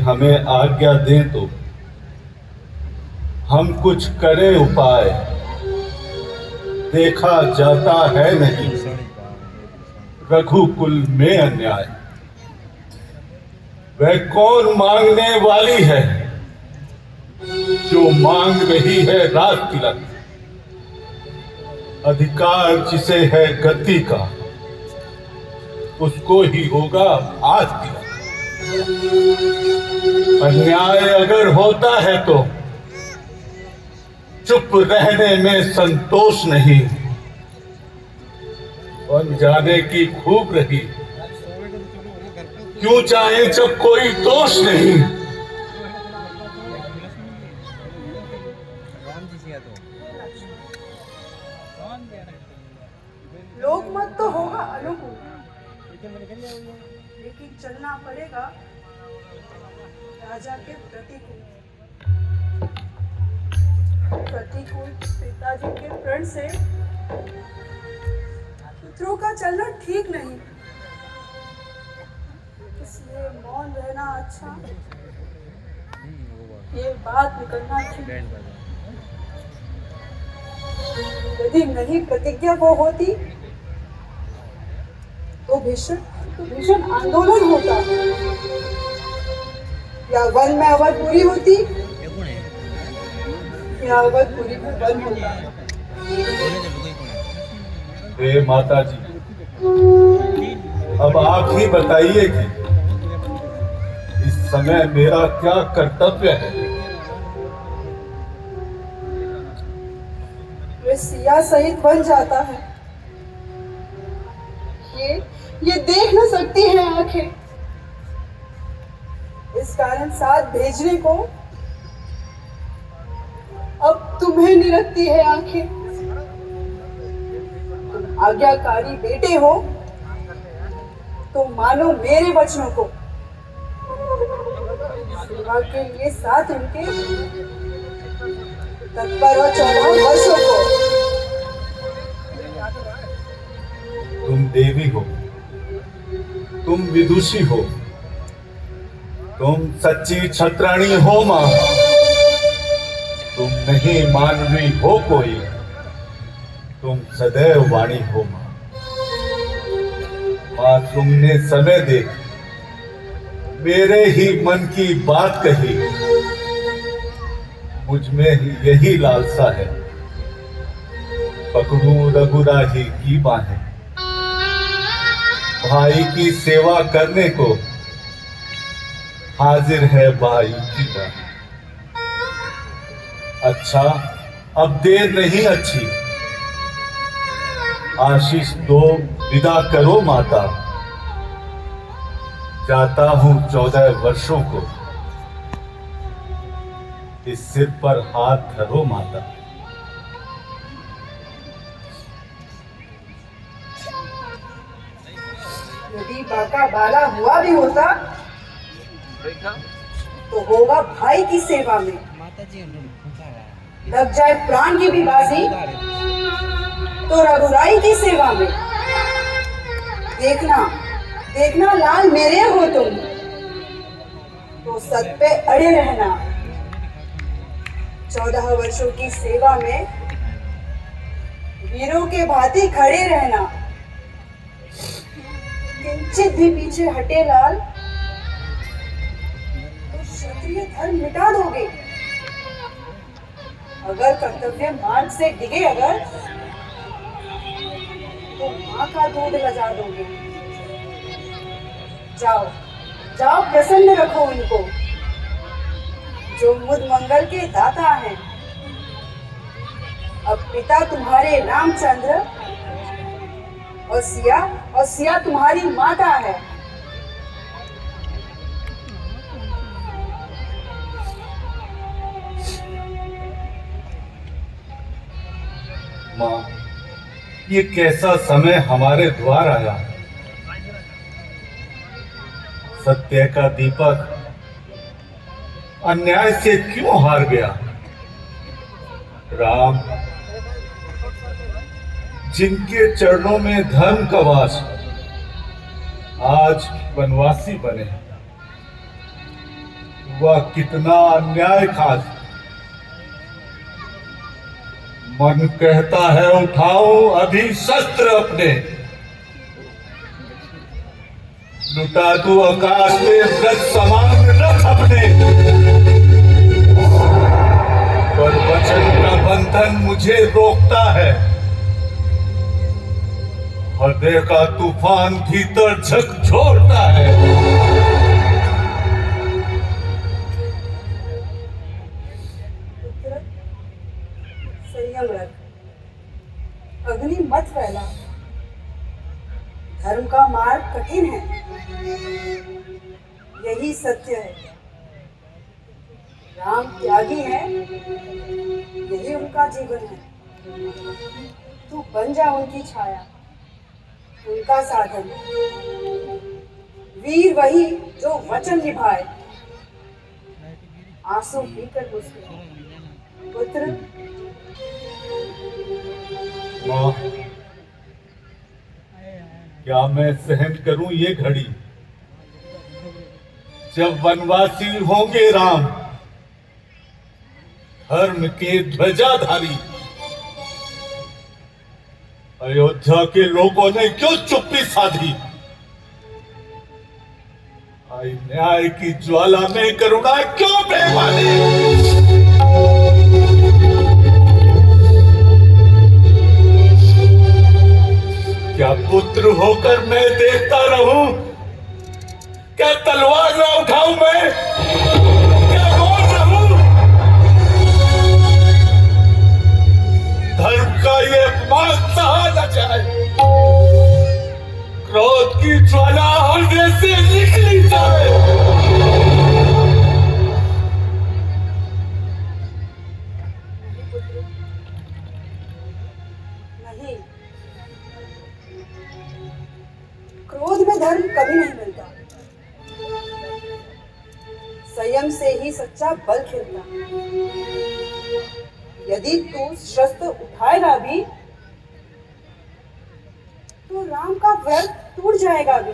हमें आज्ञा दें तो हम कुछ करें उपाय। देखा जाता है नहीं रघुकुल में अन्याय। वह कौन मांगने वाली है जो मांग रही है राज तिलक। अधिकार जिसे है गति का उसको ही होगा आज तिलक। अन्याय अगर होता है तो चुप रहने में संतोष नहीं। बन जाने की खूब रही क्यों चाहे जब कोई दोष नहीं। लोकमत तो होगा अनुकूल, लेकिन चलना पड़ेगा राजा के प्रतिकूल। प्रतिकूल पिताजी के प्रण से पुत्रों का चलना ठीक नहीं, इसलिए मौन रहना अच्छा। ये बात निकलना ठीक। यदि नहीं प्रतिज्ञा वो होती तो भीषण आंदोलन होता, या वन में अवधपुरी होती या अवधपुरी में वन होता। हे माता जी, अब आप ही बताइए कि इस समय मेरा क्या कर्तव्य है। वे सिया सहित बन जाता है। ये देख न सकती है आंखें, इस कारण साथ भेजने को अब तुम्हें नहीं रखती है आंखें। तुम आज्ञाकारी बेटे हो तो मानो मेरे वचनों को। सेवा के लिए साथ उनके तत्पर हो 14 वर्षों को। तुम देवी हो, तुम विदुषी हो, तुम सच्ची छत्राणी हो मां। तुम नहीं मानवी हो कोई, तुम सदैव वाणी हो मां। मां तुमने समय देख मेरे ही मन की बात कही। मुझ में यही लालसा है पकड़ूं रघुराही की बाहें। भाई की सेवा करने को हाजिर है भाई की बात। अच्छा अब देर नहीं अच्छी, आशीष दो विदा करो माता। जाता हूं 14 वर्षों को, इस सिर पर हाथ धरो माता। यदि बाका बाला हुआ भी होता तो होगा भाई की सेवा में। लग जाए प्राण की भी बाजी तो रघुराई की सेवा में। देखना लाल मेरे हो तुम तो सत पे अड़े रहना। 14 वर्षों की सेवा में वीरों के भांति खड़े रहना। किंचित भी पीछे हटे लाल तो क्षत्रिय धर्म मिटा दोगे। अगर कर्तव्य मार्ग से डिगे अगर तो मां का दूध लजा दोगे। जाओ प्रसन्न रखो उनको जो मुद मंगल के दाता हैं। अब पिता तुम्हारे रामचंद्र और सिया तुम्हारी माता है। मां, ये कैसा समय हमारे द्वार आया। सत्य का दीपक अन्याय से क्यों हार गया। राम जिनके चरणों में धर्म का वास, आज वनवासी बने। वह कितना अन्याय था। मन कहता है उठाओ अभी शस्त्र अपने, लुटा दूं आकाश में व्रत समान रथ अपने, पर वचन का बंधन मुझे रोकता है। हृदय का तूफान भीतर झकझोरता है। पुत्र, संयम रख, अग्नि मत फैला। धर्म का मार्ग कठिन है, यही सत्य है। राम त्यागी है, यही उनका जीवन है। तू बन जा उनकी छाया, उनका साधन। वीर वही जो वचन निभाए, आंसू पीकर मुस्कुराए। पुत्र, मां, क्या मैं सहन करूं ये घड़ी, जब वनवासी होंगे राम, धर्म के ध्वजाधारी। अयोध्या के लोगों ने क्यों चुप्पी साधी? आई न्याय की ज्वाला में करुणा क्यों बेमानी? क्या पुत्र होकर मैं देखता रहूं? क्या तलवार न उठाऊं मैं? क्या रोज रहूं? धर्म का ये अपमान सहा न जाए, क्रोध की ज्वाला हृदय से निकली जाए। नहीं, क्रोध में धर्म कभी नहीं मिलता। संयम से ही सच्चा बल खिलता। यदि तू शस्त्र उठाएगा भी, तो राम का व्रत टूट जाएगा भी।